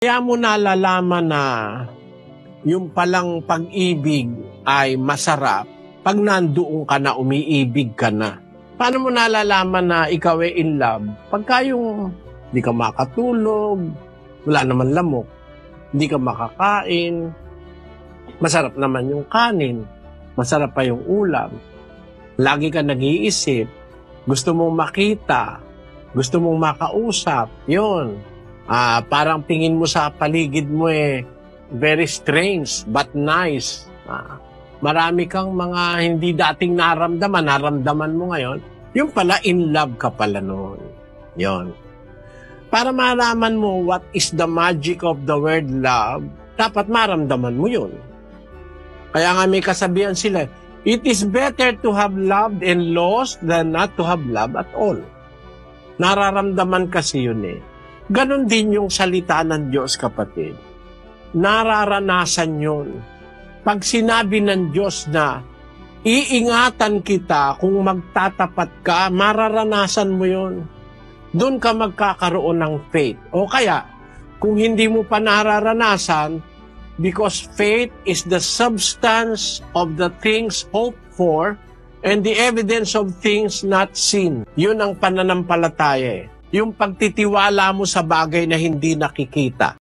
Kaya mo nalalaman na yung palang pag-ibig ay masarap pag nandoon ka na, umiibig ka na. Paano mo nalalaman na ikaw ay in love? Pagka yung hindi ka makatulog, wala naman lamok, hindi ka makakain, masarap naman yung kanin, masarap pa yung ulam, lagi ka nag-iisip, gusto mong makita, gusto mong makausap, yun. Parang tingin mo sa paligid mo very strange but nice. Marami kang mga hindi dating naramdaman mo ngayon. Yung pala, in love ka pala noon. Yun. Para malaman mo what is the magic of the word love, dapat maramdaman mo yun. Kaya nga may kasabihan sila, it is better to have loved and lost than not to have loved at all. Nararamdaman kasi yun Ganon din yung salita ng Diyos, kapatid. Nararanasan yun. Pag sinabi ng Diyos na iingatan kita kung magtatapat ka, mararanasan mo yun. Doon ka magkakaroon ng faith. O kaya, kung hindi mo pa nararanasan, because faith is the substance of the things hoped for and the evidence of things not seen. Yun ang pananampalataya Yung pagtitiwala mo sa bagay na hindi nakikita.